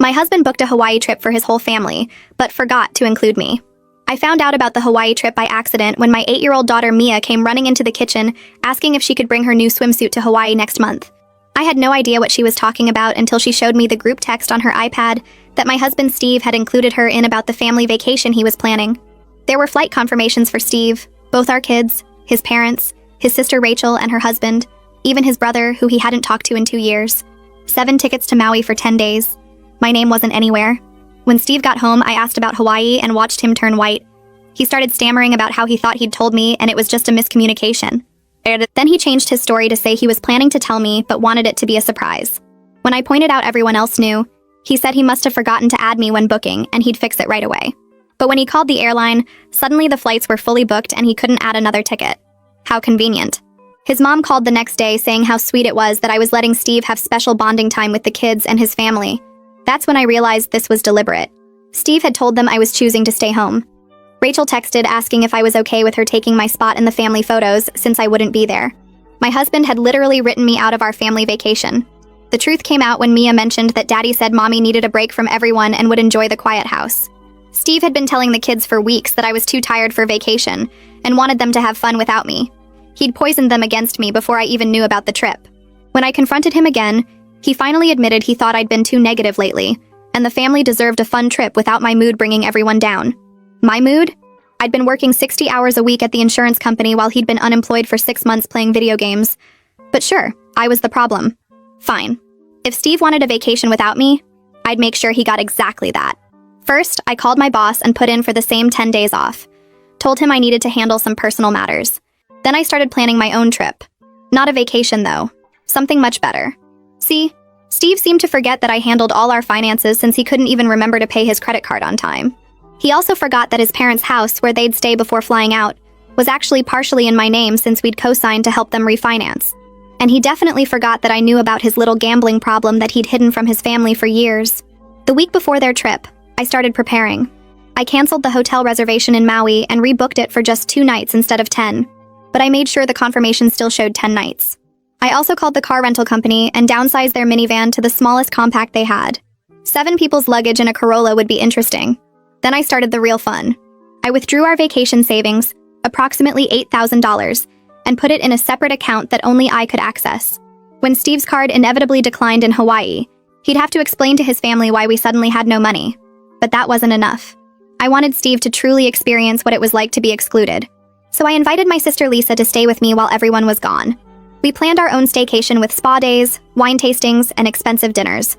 My husband booked a Hawaii trip for his whole family, but forgot to include me. I found out about the Hawaii trip by accident when my 8-year-old daughter Mia came running into the kitchen asking if she could bring her new swimsuit to Hawaii next month. I had no idea what she was talking about until she showed me the group text on her iPad that my husband Steve had included her in about the family vacation he was planning. There were flight confirmations for Steve, both our kids, his parents, his sister Rachel and her husband, even his brother, who he hadn't talked to in 2 years. 7 tickets to Maui for 10 days. My name wasn't anywhere. When Steve got home, I asked about Hawaii and watched him turn white. He started stammering about how he thought he'd told me and it was just a miscommunication. Then he changed his story to say he was planning to tell me but wanted it to be a surprise. When I pointed out everyone else knew, he said he must have forgotten to add me when booking and he'd fix it right away. But when he called the airline, suddenly the flights were fully booked and he couldn't add another ticket. How convenient. His mom called the next day saying how sweet it was that I was letting Steve have special bonding time with the kids and his family. That's when I realized this was deliberate. Steve had told them I was choosing to stay home. Rachel texted asking if I was okay with her taking my spot in the family photos since I wouldn't be there. My husband had literally written me out of our family vacation. The truth came out when Mia mentioned that Daddy said Mommy needed a break from everyone and would enjoy the quiet house. Steve had been telling the kids for weeks that I was too tired for vacation and wanted them to have fun without me. He'd poisoned them against me before I even knew about the trip. When I confronted him again, he finally admitted he thought I'd been too negative lately, and the family deserved a fun trip without my mood bringing everyone down. My mood? I'd been working 60 hours a week at the insurance company while he'd been unemployed for 6 months playing video games. But sure, I was the problem. Fine. If Steve wanted a vacation without me, I'd make sure he got exactly that. First, I called my boss and put in for the same 10 days off. Told him I needed to handle some personal matters. Then I started planning my own trip. Not a vacation, though. Something much better. See, Steve seemed to forget that I handled all our finances since he couldn't even remember to pay his credit card on time. He also forgot that his parents' house, where they'd stay before flying out, was actually partially in my name since we'd co-signed to help them refinance. And he definitely forgot that I knew about his little gambling problem that he'd hidden from his family for years. The week before their trip, I started preparing. I canceled the hotel reservation in Maui and rebooked it for just 2 nights instead of 10. But I made sure the confirmation still showed 10 nights. I also called the car rental company and downsized their minivan to the smallest compact they had. 7 people's luggage in a Corolla would be interesting. Then I started the real fun. I withdrew our vacation savings, approximately $8,000, and put it in a separate account that only I could access. When Steve's card inevitably declined in Hawaii, he'd have to explain to his family why we suddenly had no money. But that wasn't enough. I wanted Steve to truly experience what it was like to be excluded. So I invited my sister Lisa to stay with me while everyone was gone. We planned our own staycation with spa days, wine tastings, and expensive dinners.